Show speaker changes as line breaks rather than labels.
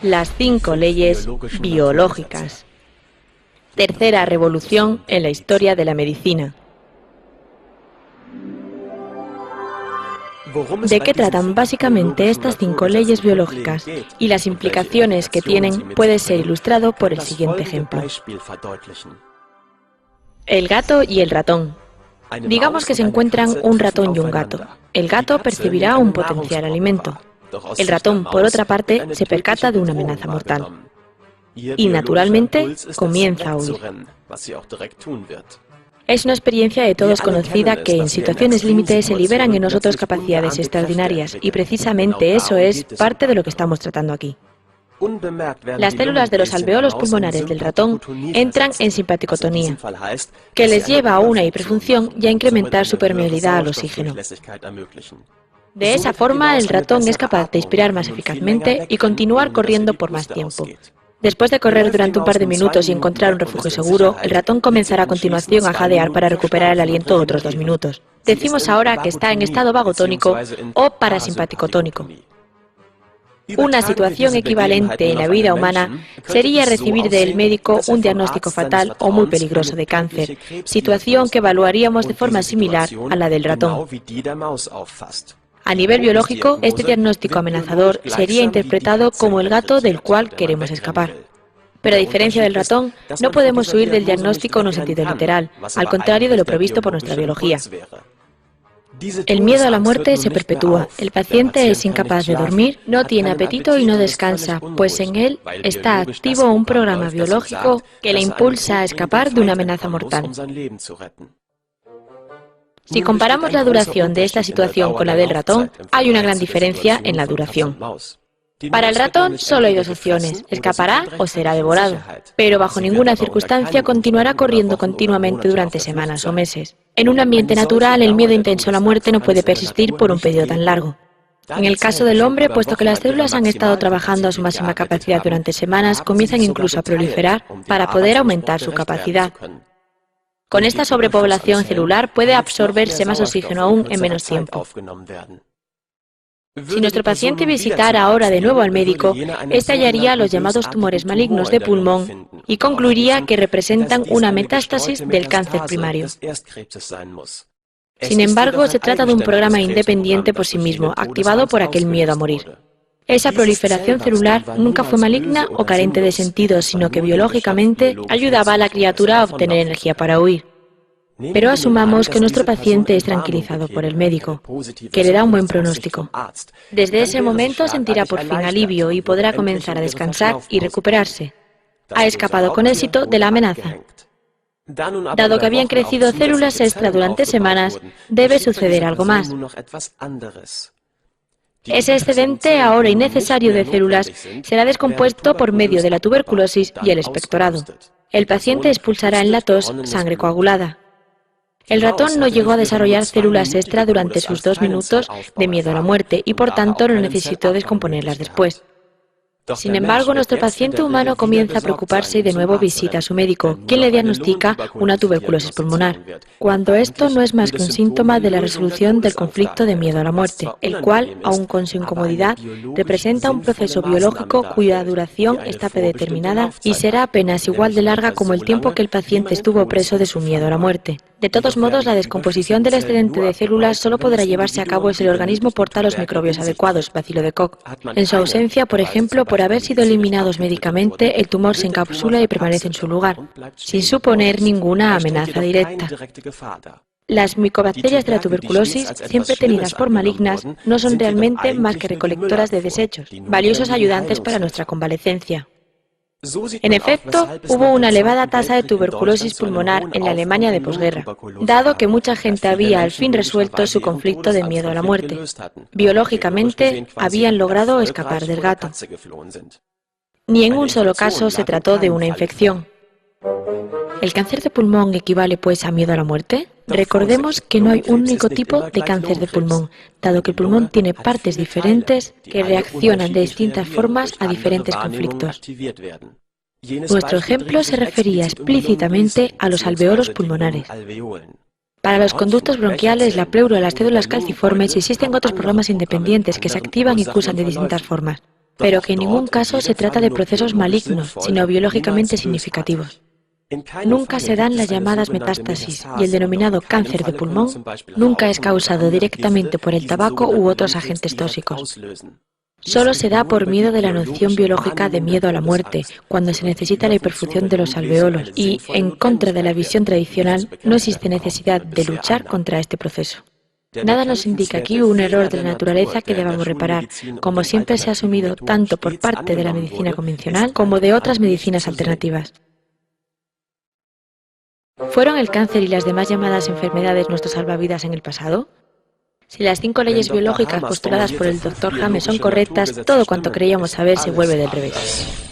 Las 5 leyes biológicas. Tercera revolución en la historia de la medicina. ¿De qué tratan básicamente estas 5 leyes biológicas y las implicaciones que tienen puede ser ilustrado por el siguiente ejemplo? El gato y el ratón. Digamos que se encuentran un ratón y un gato. El gato percibirá un potencial alimento. El ratón, por otra parte, se percata de una amenaza mortal. Y, naturalmente, comienza a huir. Es una experiencia de todos conocida que en situaciones límite se liberan en nosotros capacidades extraordinarias y precisamente eso es parte de lo que estamos tratando aquí. Las células de los alveolos pulmonares del ratón entran en simpaticotonía, que les lleva a una hiperfunción y a incrementar su permeabilidad al oxígeno. De esa forma, el ratón es capaz de inspirar más eficazmente y continuar corriendo por más tiempo. Después de correr durante un par de minutos y encontrar un refugio seguro, el ratón comenzará a continuación a jadear para recuperar el aliento otros 2 minutos. Decimos ahora que está en estado vagotónico o parasimpaticotónico. Una situación equivalente en la vida humana sería recibir del médico un diagnóstico fatal o muy peligroso de cáncer, situación que evaluaríamos de forma similar a la del ratón. A nivel biológico, este diagnóstico amenazador sería interpretado como el gato del cual queremos escapar. Pero a diferencia del ratón, no podemos huir del diagnóstico en un sentido literal, al contrario de lo previsto por nuestra biología. El miedo a la muerte se perpetúa. El paciente es incapaz de dormir, no tiene apetito y no descansa, pues en él está activo un programa biológico que le impulsa a escapar de una amenaza mortal. Si comparamos la duración de esta situación con la del ratón, hay una gran diferencia en la duración. Para el ratón solo hay 2 opciones, escapará o será devorado, pero bajo ninguna circunstancia continuará corriendo continuamente durante semanas o meses. En un ambiente natural, el miedo intenso a la muerte no puede persistir por un periodo tan largo. En el caso del hombre, puesto que las células han estado trabajando a su máxima capacidad durante semanas, comienzan incluso a proliferar para poder aumentar su capacidad. Con esta sobrepoblación celular puede absorberse más oxígeno aún en menos tiempo. Si nuestro paciente visitara ahora de nuevo al médico, éste hallaría los llamados tumores malignos de pulmón y concluiría que representan una metástasis del cáncer primario. Sin embargo, se trata de un programa independiente por sí mismo, activado por aquel miedo a morir. Esa proliferación celular nunca fue maligna o carente de sentido, sino que biológicamente ayudaba a la criatura a obtener energía para huir. Pero asumamos que nuestro paciente es tranquilizado por el médico, que le da un buen pronóstico. Desde ese momento sentirá por fin alivio y podrá comenzar a descansar y recuperarse. Ha escapado con éxito de la amenaza. Dado que habían crecido células extra durante semanas, debe suceder algo más. Ese excedente ahora innecesario de células será descompuesto por medio de la tuberculosis y el expectorado. El paciente expulsará en la tos sangre coagulada. El ratón no llegó a desarrollar células extra durante sus 2 minutos de miedo a la muerte y por tanto no necesitó descomponerlas después. Sin embargo, nuestro paciente humano comienza a preocuparse y de nuevo visita a su médico, quien le diagnostica una tuberculosis pulmonar, cuando esto no es más que un síntoma de la resolución del conflicto de miedo a la muerte, el cual, aun con su incomodidad, representa un proceso biológico cuya duración está predeterminada y será apenas igual de larga como el tiempo que el paciente estuvo preso de su miedo a la muerte. De todos modos, la descomposición del excedente de células solo podrá llevarse a cabo si el organismo porta los microbios adecuados, bacilo de Koch. En su ausencia, por ejemplo, por haber sido eliminados médicamente, el tumor se encapsula y permanece en su lugar, sin suponer ninguna amenaza directa. Las micobacterias de la tuberculosis, siempre tenidas por malignas, no son realmente más que recolectoras de desechos, valiosos ayudantes para nuestra convalecencia. En efecto, hubo una elevada tasa de tuberculosis pulmonar en la Alemania de posguerra, dado que mucha gente había al fin resuelto su conflicto de miedo a la muerte. Biológicamente, habían logrado escapar del gato. Ni en un solo caso se trató de una infección. ¿El cáncer de pulmón equivale, pues, a miedo a la muerte? Recordemos que no hay un único tipo de cáncer de pulmón, dado que el pulmón tiene partes diferentes que reaccionan de distintas formas a diferentes conflictos. Nuestro ejemplo se refería explícitamente a los alveolos pulmonares. Para los conductos bronquiales, la pleura y las células calciformes existen otros programas independientes que se activan y cursan de distintas formas. pero que en ningún caso se trata de procesos malignos, sino biológicamente significativos. Nunca se dan las llamadas metástasis y el denominado cáncer de pulmón nunca es causado directamente por el tabaco u otros agentes tóxicos. Solo se da por miedo de la noción biológica de miedo a la muerte, cuando se necesita la hiperfusión de los alveolos y, en contra de la visión tradicional, no existe necesidad de luchar contra este proceso. Nada nos indica aquí un error de la naturaleza que debamos reparar, como siempre se ha asumido tanto por parte de la medicina convencional como de otras medicinas alternativas. ¿Fueron el cáncer y las demás llamadas enfermedades nuestros salvavidas en el pasado? Si las 5 leyes biológicas postuladas por el Dr. James son correctas, todo cuanto creíamos saber se vuelve del revés.